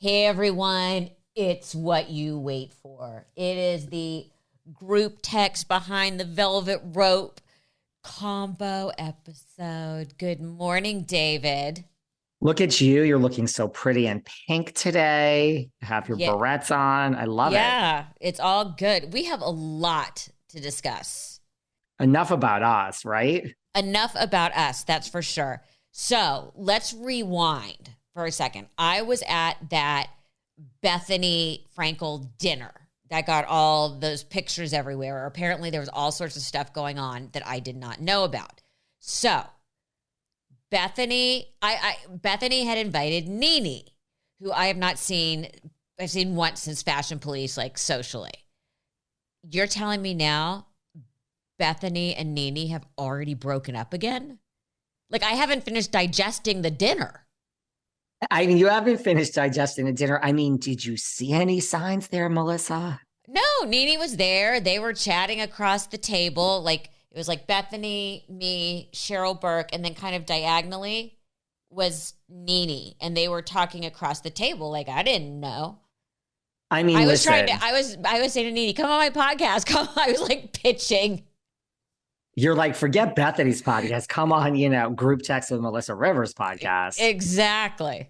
Hey everyone, it's what you wait for. It is the group text behind the velvet rope combo episode. Good morning, David. Look at you. You're looking so pretty and pink today. You have your Yeah, barrettes on. I love it. yeah, it's all good. We have a lot to discuss. Enough about us, right? Enough about us, that's for sure. So let's rewind for a second. I was at that Bethenny Frankel dinner that got all those pictures everywhere. Apparently, there was all sorts of stuff going on that I did not know about. So Bethenny had invited Nene, who I have not seen. I've seen once since Fashion Police, like socially. You're telling me now Bethenny and Nene have already broken up again? Like, I haven't finished digesting the dinner. I mean, you haven't finished digesting the dinner. I mean, did you see any signs there, Melissa? No, Nene was there. They were chatting across the table. Like, it was like Bethenny, me, Cheryl Burke, and then kind of diagonally was Nene. And they were talking across the table. Like, I didn't know. I mean, I was listen, I was saying to Nene, come on my podcast. Come on. I was like pitching. you're like, forget Bethany's podcast. Come on, group text with Melissa Rivers podcast. Exactly.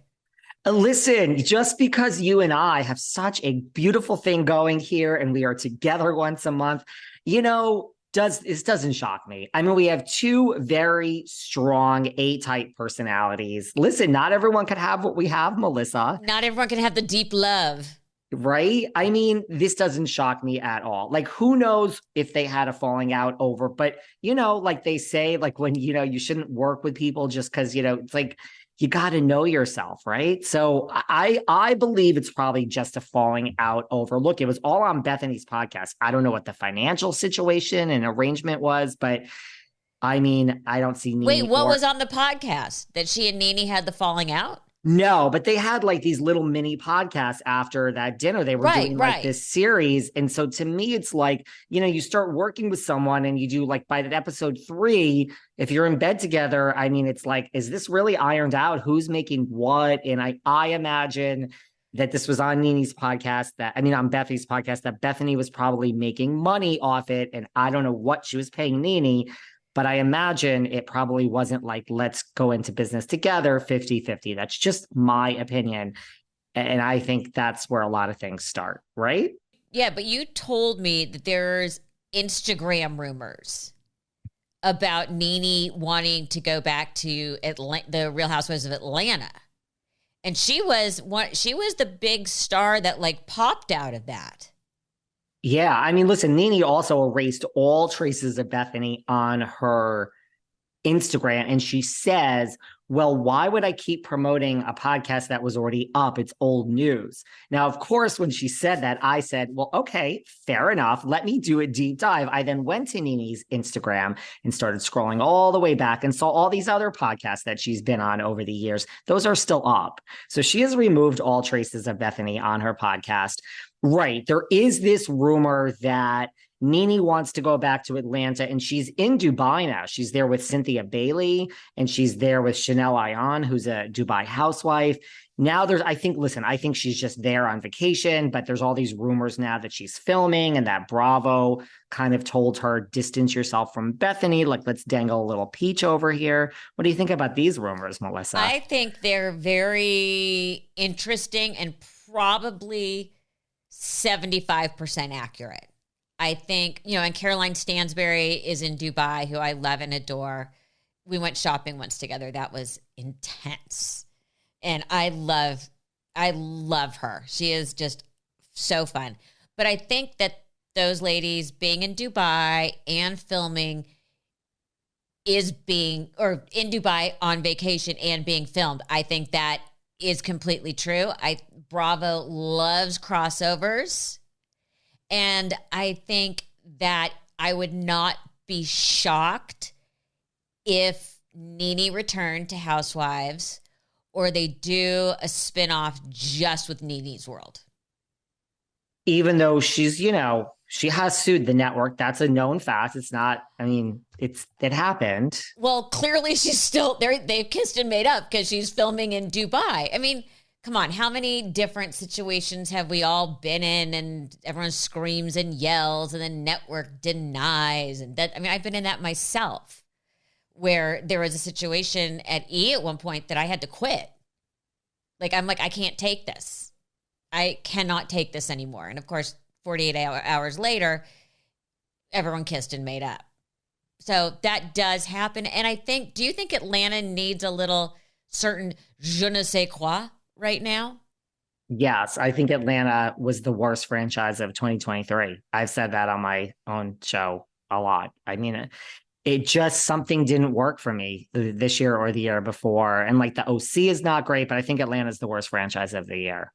Listen, just because you and I have such a beautiful thing going here and we are together once a month, this doesn't shock me. I mean, we have two very strong A-type personalities. Listen, not everyone could have what we have, Melissa. Not everyone can have the deep love. Right? I mean, this doesn't shock me at all. Like, who knows if they had a falling out over, but, like they say, like when, you shouldn't work with people just because, it's like, you got to know yourself, right? So I believe it's probably just a falling out over. Look, it was all on Bethenny's podcast. I don't know what the financial situation and arrangement was, but I mean, I don't see Nene. Wait, what was on the podcast? That she and Nene had the falling out? No, but they had like these little mini podcasts after that dinner. They were doing like this series. And so to me, it's like, you start working with someone and you do like by episode 3, if you're in bed together, I mean, it's like, is this really ironed out? Who's making what? And I imagine that this was on Nene's podcast on Bethenny's podcast, that Bethenny was probably making money off it. And I don't know what she was paying Nene. But I imagine it probably wasn't like, let's go into business together 50-50. That's just my opinion. And I think that's where a lot of things start, right? Yeah, but you told me that there's Instagram rumors about Nene wanting to go back to the Real Housewives of Atlanta. And she was the big star that like popped out of that. Yeah, I mean, listen, Nene also erased all traces of Bethenny on her Instagram. And she says, well, why would I keep promoting a podcast that was already up? It's old news. Now, of course, when she said that, I said, well, okay, fair enough. Let me do a deep dive. I then went to Nene's Instagram and started scrolling all the way back and saw all these other podcasts that she's been on over the years. Those are still up. So she has removed all traces of Bethenny on her podcast. Right. There is this rumor that Nene wants to go back to Atlanta and she's in Dubai now. She's there with Cynthia Bailey and she's there with Jenna Lyons, who's a Dubai housewife. Now I think she's just there on vacation, but there's all these rumors now that she's filming and that Bravo kind of told her, distance yourself from Bethenny. Like, let's dangle a little peach over here. What do you think about these rumors, Melissa? I think they're very interesting and probably 75% accurate. I think, and Caroline Stansberry is in Dubai, who I love and adore. We went shopping once together. That was intense. And I love her. She is just so fun. But I think that those ladies being in Dubai and filming or in Dubai on vacation and being filmed, I think that is completely true. Bravo loves crossovers. And I think that I would not be shocked if Nene returned to Housewives or they do a spinoff just with Nene's world. Even though she's, she has sued the network. That's a known fact. It's not, it happened. Well, clearly she's still there. They've kissed and made up because she's filming in Dubai. I mean, come on, how many different situations have we all been in and everyone screams and yells and the network denies? And that, I mean, I've been in that myself where there was a situation at E at one point that I had to quit. Like, I'm like, I can't take this. I cannot take this anymore. And of course, 48 hours later, everyone kissed and made up. So that does happen. And I think, do you think Atlanta needs a little certain je ne sais quoi right now? Yes, I think Atlanta was the worst franchise of 2023. I've said that on my own show a lot. I mean, it just, something didn't work for me this year or the year before. And like the OC is not great, but I think Atlanta is the worst franchise of the year.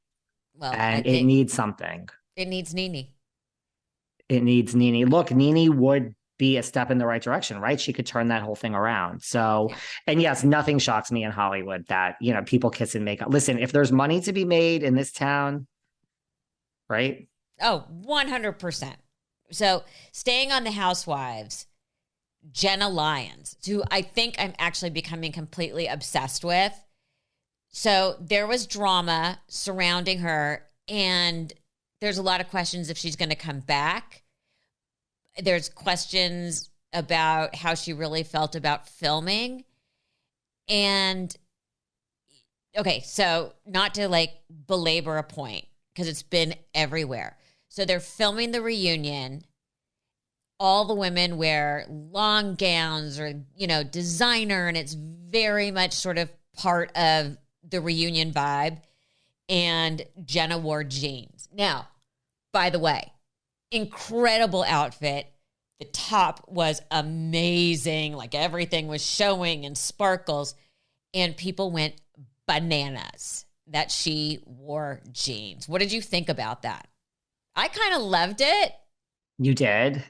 Well, And it needs something. It needs Nene. It needs Nene. Look, Nene would be a step in the right direction, right? She could turn that whole thing around. So, yeah. And yes, nothing shocks me in Hollywood that, you know, people kiss and make up. Listen, if there's money to be made in this town, right? Oh, 100%. So staying on the Housewives, Jenna Lyons, who I think I'm actually becoming completely obsessed with. So there was drama surrounding her, and there's a lot of questions if she's going to come back. There's questions about how she really felt about filming. And okay, so not to like belabor a point because it's been everywhere. So they're filming the reunion. All the women wear long gowns or, you know, designer, and it's very much sort of part of the reunion vibe. And Jenna wore jeans. Now, by the way, incredible outfit. The top was amazing. Like everything was showing and sparkles. And people went bananas that she wore jeans. What did you think about that? I kind of loved it. You did?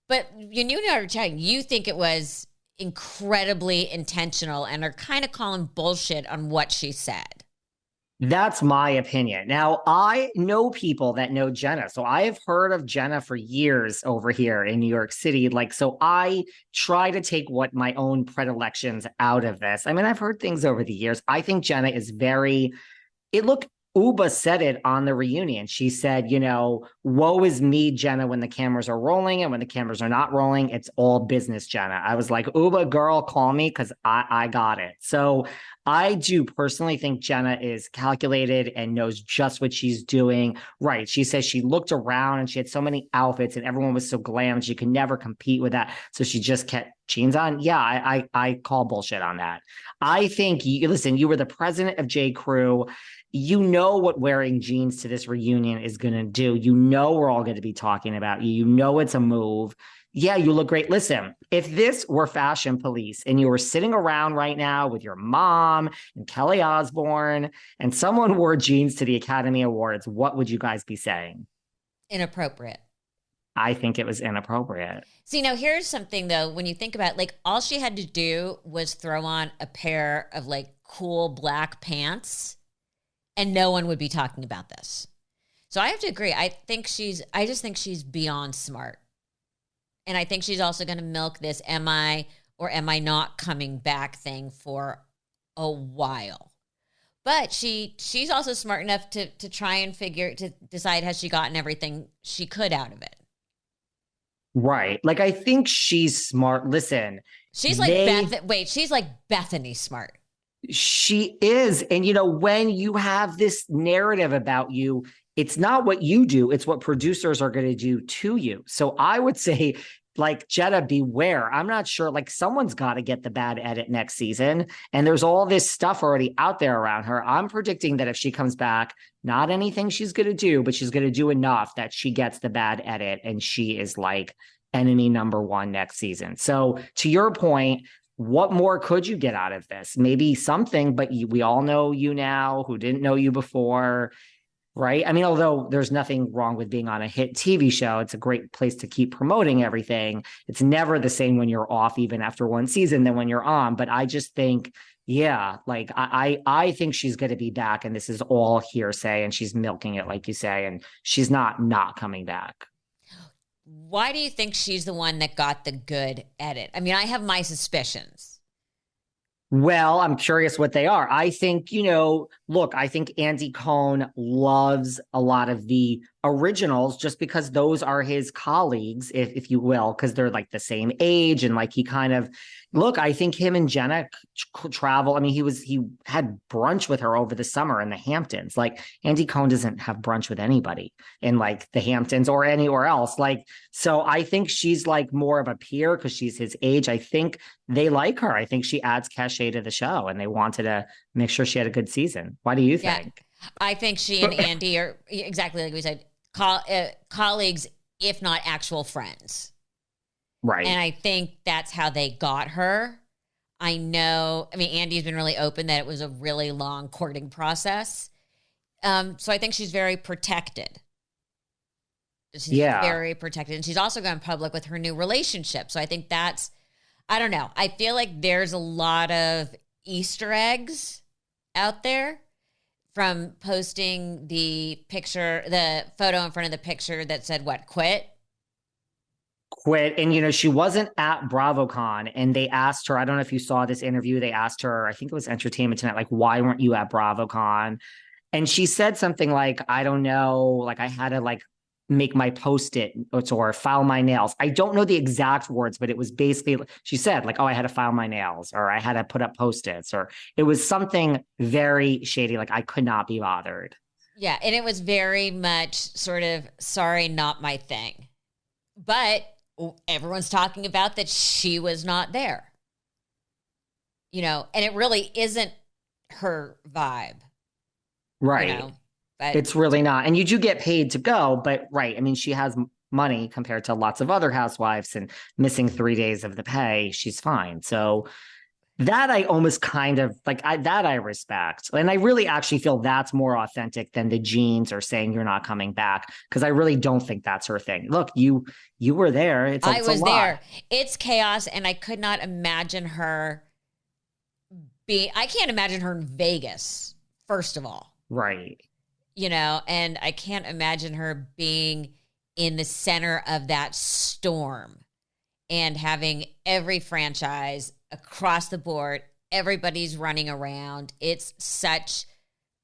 But you and I were chatting. You think it was incredibly intentional and are kind of calling bullshit on what she said. That's my opinion. Now, I know people that know Jenna. So I have heard of Jenna for years over here in New York City. Like, so I try to take what my own predilections out of this. I mean, I've heard things over the years. I think Jenna is Uba said it on the reunion. She said, you know, woe is me, Jenna, when the cameras are rolling, and when the cameras are not rolling, it's all business, Jenna. I was like, Uba, girl, call me because I got it. So I do personally think Jenna is calculated and knows just what she's doing. Right. She says she looked around and she had so many outfits and everyone was so glam. She could never compete with that. So she just kept jeans on. Yeah, I call bullshit on that. I think, listen, you were the president of J. Crew. You know what wearing jeans to this reunion is going to do. You know we're all going to be talking about you. You know it's a move. Yeah, you look great. Listen, if this were Fashion Police and you were sitting around right now with your mom and Kelly Osbourne and someone wore jeans to the Academy Awards, what would you guys be saying? Inappropriate. I think it was inappropriate. See, now here's something though, when you think about it, like all she had to do was throw on a pair of like cool black pants and no one would be talking about this. So I have to agree. I just think she's beyond smart. And I think she's also going to milk this am I or am I not coming back thing for a while. But she's also smart enough to try and to decide has she gotten everything she could out of it. Right. Like, I think she's smart. Listen. She's like she's like Bethenny smart. She is. And, you know, when you have this narrative about you, it's not what you do. It's what producers are going to do to you. So I would say, like, Jenna, beware. I'm not sure. Like, someone's got to get the bad edit next season. And there's all this stuff already out there around her. I'm predicting that if she comes back, not anything she's going to do, but she's going to do enough that she gets the bad edit and she is like enemy number one next season. So to your point, what more could you get out of this? Maybe something, but we all know you now who didn't know you before, right? I mean, although there's nothing wrong with being on a hit TV show, it's a great place to keep promoting everything. It's never the same when you're off, even after one season, than when you're on. But I just think, yeah, like I think she's going to be back, and this is all hearsay, and she's milking it, like you say, and she's not coming back. Why do you think she's the one that got the good edit? I mean, I have my suspicions. Well, I'm curious what they are. I think, look, I think Andy Cohen loves a lot of the originals just because those are his colleagues, if you will, because they're like the same age. And like he kind of, look, I think him and Jenna travel. I mean, he had brunch with her over the summer in the Hamptons. Like Andy Cohen doesn't have brunch with anybody in like the Hamptons or anywhere else. Like, so I think she's like more of a peer because she's his age. I think they like her. I think she adds cachet to the show and they wanted to make sure she had a good season. Why do you think? I think she and Andy are exactly like we said, colleagues, if not actual friends. Right. And I think that's how they got her. Andy's been really open that it was a really long courting process. So I think she's very protected. She's very protected. And she's also gone public with her new relationship. So I think that's, I don't know. I feel like there's a lot of Easter eggs out there from posting the photo in front of the picture that said, quit? And she wasn't at BravoCon, and they asked her, I don't know if you saw this interview, they asked her, I think it was Entertainment Tonight, like, why weren't you at BravoCon? And she said something like, I don't know, like I had to like make my Post-it or file my nails. I don't know the exact words, but it was basically, she said like, oh, I had to file my nails, or I had to put up Post-its, or it was something very shady. Like I could not be bothered. Yeah. And it was very much sort of, sorry, not my thing. But everyone's talking about that she was not there, and it really isn't her vibe. Right. But it's really not. And you do get paid to go, but right. I mean, she has money compared to lots of other housewives, and missing 3 days of the pay, she's fine. So that I almost kind of like I respect. And I really actually feel that's more authentic than the jeans or saying you're not coming back. Cause I really don't think that's her thing. Look, you were there. I was there. It's chaos. And I could not imagine her I can't imagine her in Vegas, first of all. Right. And I can't imagine her being in the center of that storm and having every franchise across the board, everybody's running around. It's such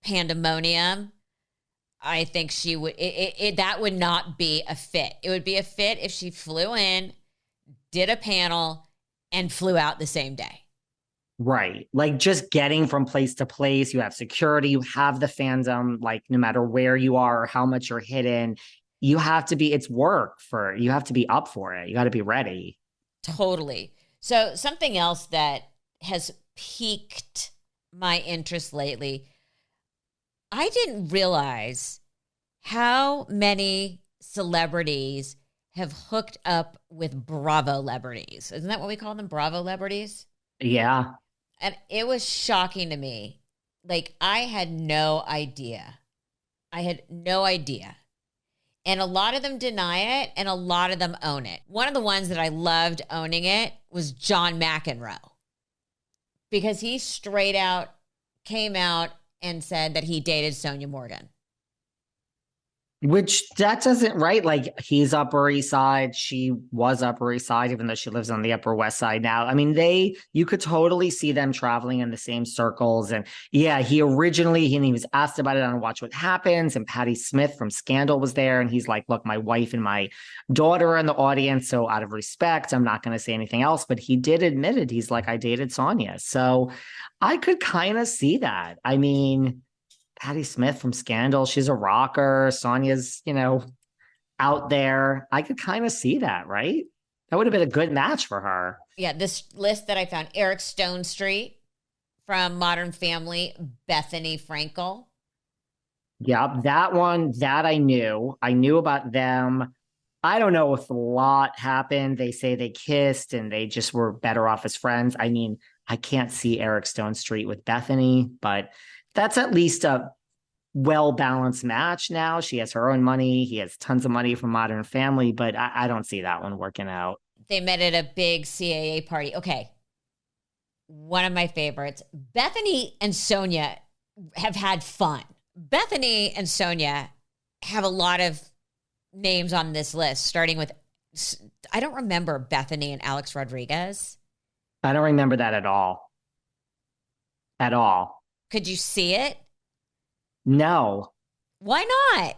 pandemonium. I think she would, that would not be a fit. It would be a fit if she flew in, did a panel, and flew out the same day. Right. Like just getting from place to place, you have security, you have the fandom, like no matter where you are or how much you're hidden, you have to be, it's work you have to be up for it. You got to be ready. Totally. So something else that has piqued my interest lately, I didn't realize how many celebrities have hooked up with Bravo celebrities. Isn't that what we call them? Bravo celebrities? Yeah. And it was shocking to me. Like, I had no idea. And a lot of them deny it, and a lot of them own it. One of the ones that I loved owning it was John McEnroe, because he straight out came out and said that he dated Sonia Morgan. Which that doesn't, right? Like he's Upper East Side. She was Upper East Side, even though she lives on the Upper West Side now. I mean, you could totally see them traveling in the same circles. And yeah, he was asked about it on Watch What Happens. And Patti Smith from Scandal was there. And he's like, look, my wife and my daughter are in the audience. So out of respect, I'm not going to say anything else. But he did admit it. He's like, I dated Sonia. So I could kind of see that. I mean, Patti Smith from Scandal, she's a rocker. Sonia's, out there. I could kind of see that, right? That would have been a good match for her. Yeah, this list that I found, Eric Stonestreet from Modern Family, Bethenny Frankel. Yeah, that one, that I knew. I knew about them. I don't know if a lot happened. They say they kissed and they just were better off as friends. I mean, I can't see Eric Stonestreet with Bethenny, but that's at least a well-balanced match now. She has her own money. He has tons of money from Modern Family, but I don't see that one working out. They met at a big CAA party. Okay. One of my favorites. Bethenny and Sonia have had fun. Bethenny and Sonia have a lot of names on this list, starting with, I don't remember Bethenny and Alex Rodriguez. I don't remember that at all. at all. Could you see it? No. Why not?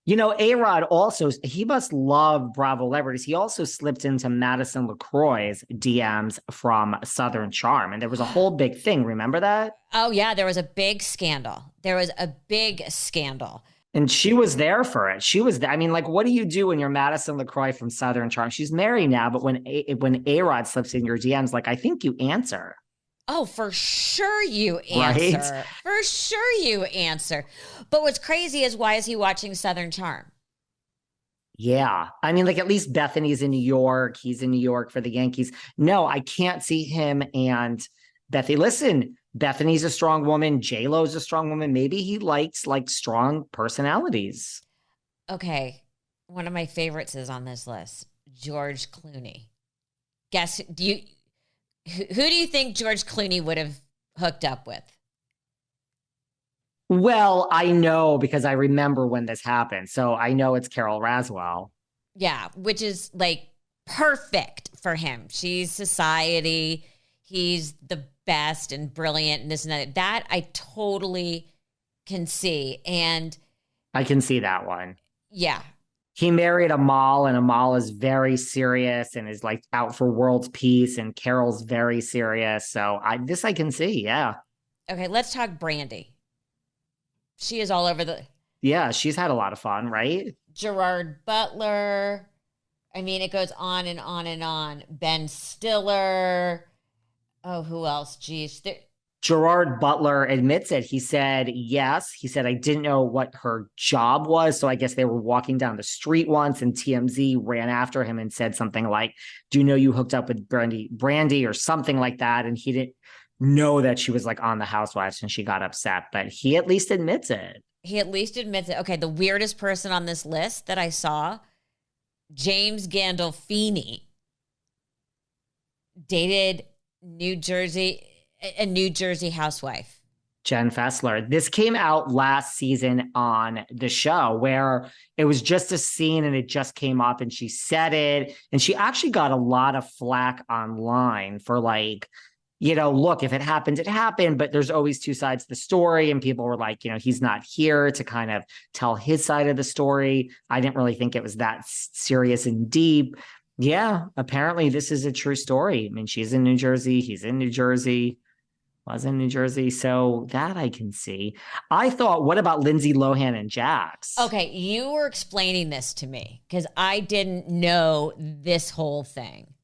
You know, A-Rod also, he must love Bravo celebrities. He also slipped into Madison LaCroix's DMs from Southern Charm. And there was a whole big thing. Remember that? Oh, yeah. There was a big scandal. There was a big scandal. And she was there for it. She was, I mean, like, what do you do when you're Madison LaCroix from Southern Charm? She's married now, but when A-Rod slips in your DMs, like, I think you answer. Oh, for sure you answer. Right? For sure you answer. But what's crazy is, why is he watching Southern Charm? Yeah. I mean, like, at least Bethenny's in New York. He's in New York for the Yankees. No, I can't see him and Bethenny. Listen, Bethenny's a strong woman. J-Lo's a strong woman. Maybe he likes, like, strong personalities. Okay. One of my favorites is on this list, George Clooney. Guess, who do you think George Clooney would have hooked up with? Well, I know because I remember when this happened. So I know it's Carol Raswell. Yeah, which is like perfect for him. She's society. He's the best and brilliant and this and that. That I totally can see. And I can see that one. Yeah. He married Amal, and Amal is very serious and is like out for world peace, and Carol's very serious. So I can see, yeah. Okay, let's talk Brandy. She is all over the... Yeah, she's had a lot of fun, right? Gerard Butler. I mean, it goes on and on and on. Ben Stiller. Oh, who else? Geez. Gerard Butler admits it. He said, yes. He said, I didn't know what her job was. So I guess they were walking down the street once, and TMZ ran after him and said something like, do you know you hooked up with Brandy or something like that? And he didn't know that she was like on the Housewives, and she got upset, but he at least admits it. He at least admits it. Okay, the weirdest person on this list that I saw, James Gandolfini, dated a New Jersey housewife. Jen Fessler. This came out last season on the show, where it was just a scene and it just came up and she said it. And she actually got a lot of flack online for like, you know, look, if it happened, it happened, but there's always two sides to the story. And people were like, you know, he's not here to kind of tell his side of the story. I didn't really think it was that serious and deep. Yeah, apparently this is a true story. I mean, she's in New Jersey. He's in New Jersey. Was in New Jersey. So that I can see. I thought, what about Lindsay Lohan and Jax? Okay, you were explaining this to me because I didn't know this whole thing.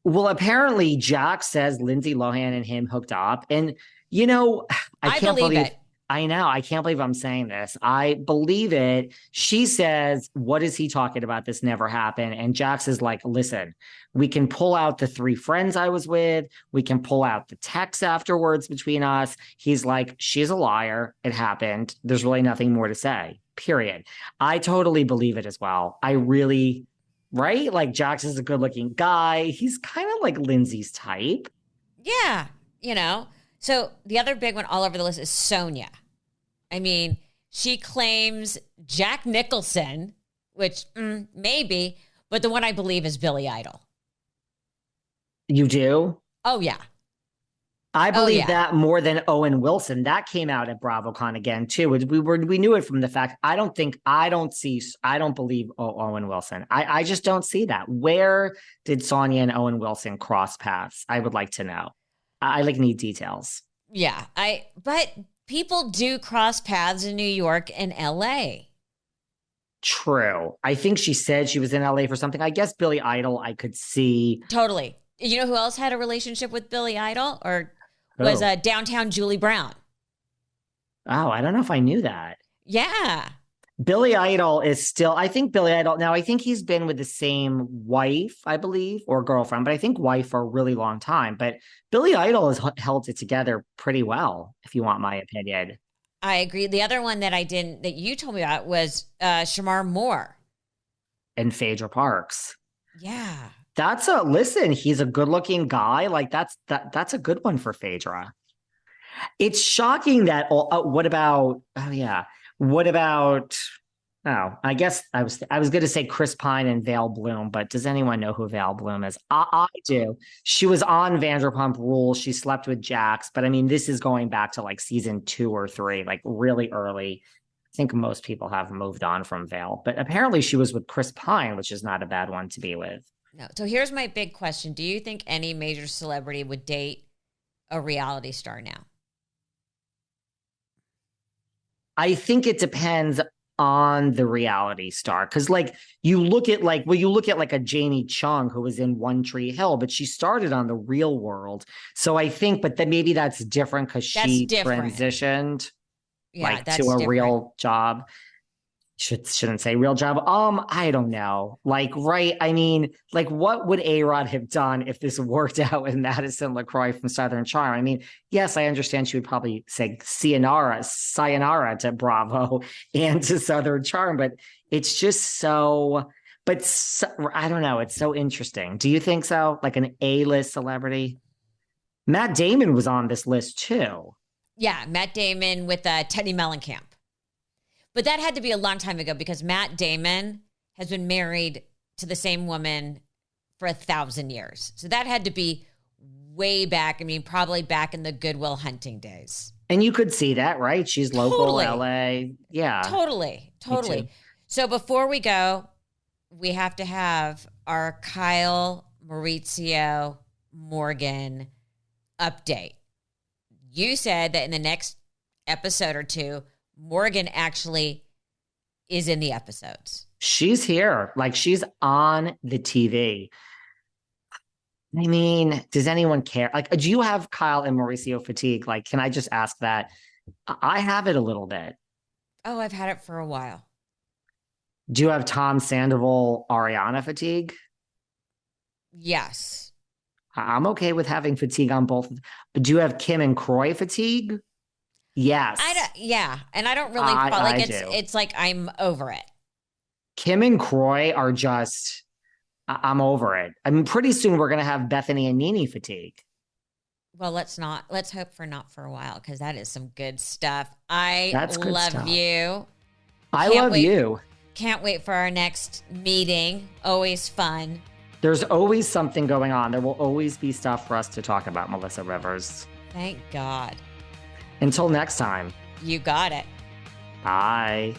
Well, apparently Jax says Lindsay Lohan and him hooked up. And, you know, I can't believe it. I know. I can't believe I'm saying this. I believe it. She says, what is he talking about? This never happened. And Jax is like, listen, we can pull out the 3 friends I was with. We can pull out the texts afterwards between us. He's like, she's a liar. It happened. There's really nothing more to say, period. I totally believe it as well. I really, right? Like Jax is a good looking guy. He's kind of like Lindsay's type. Yeah. You know, so the other big one all over the list is Sonia. I mean, she claims Jack Nicholson, which maybe, but the one I believe is Billy Idol. You do? Oh, yeah. I believe that more than Owen Wilson. That came out at BravoCon again, too. We knew it from the fact, I don't believe Owen Wilson. I just don't see that. Where did Sonia and Owen Wilson cross paths? I would like to know. I need details. Yeah, but people do cross paths in New York and LA. True. I think she said she was in LA for something. I guess Billy Idol, I could see. Totally. You know who else had a relationship with Billy Idol? Or was Downtown Julie Brown? Oh, I don't know if I knew that. Yeah. Billy Idol is still, I think Billy Idol, now I think he's been with the same wife, I believe, or girlfriend, but I think wife for a really long time. But Billy Idol has held it together pretty well, if you want my opinion. I agree. The other one that you told me about was Shamar Moore. And Phaedra Parks. Yeah. Listen, he's a good looking guy. Like that's a good one for Phaedra. It's shocking that, what about Oh, I guess I was going to say Chris Pine and Vale Bloom, but does anyone know who Vale Bloom is? I do. She was on Vanderpump Rules. She slept with Jax, but I mean, this is going back to like season 2 or 3, like really early. I think most people have moved on from Vale, but apparently she was with Chris Pine, which is not a bad one to be with. No. So here's my big question. Do you think any major celebrity would date a reality star now? I think it depends on the reality star. Cause like you look at like a Jamie Chung who was in One Tree Hill, but she started on the Real World. So I think, but then maybe that's different because she transitioned to a real job. Shouldn't say real job. I don't know. Like, right. I mean, like, what would A-Rod have done if this worked out with Madison LaCroix from Southern Charm? I mean, yes, I understand she would probably say sayonara to Bravo and to Southern Charm, but it's just I don't know. It's so interesting. Do you think so? Like an A-list celebrity? Matt Damon was on this list too. Yeah, Matt Damon with Teddy Mellencamp. But that had to be a long time ago because Matt Damon has been married to the same woman for 1,000 years. So that had to be way back. I mean, probably back in the Good Will Hunting days. And you could see that, right? She's local LA. Yeah. Totally. So before we go, we have to have our Kyle, Maurizio, Morgan update. You said that in the next episode or two, Morgan actually is in the episodes. She's here. Like, she's on the TV. I mean, does anyone care? Like, do you have Kyle and Mauricio fatigue? Like, can I just ask that? I have it a little bit. Oh, I've had it for a while. Do you have Tom Sandoval, Ariana fatigue? Yes. I'm okay with having fatigue on both. But do you have Kim and Croy fatigue? Yes. And I don't really it's like I'm over it. Kim and Croy are just I'm over it. I mean, pretty soon we're gonna have Bethenny and Nene fatigue. Well, let's hope for not for a while, because that is some good stuff. I love you. I love you. Can't wait for our next meeting. Always fun. There's always something going on. There will always be stuff for us to talk about, Melissa Rivers. Thank God. Until next time. You got it. Bye.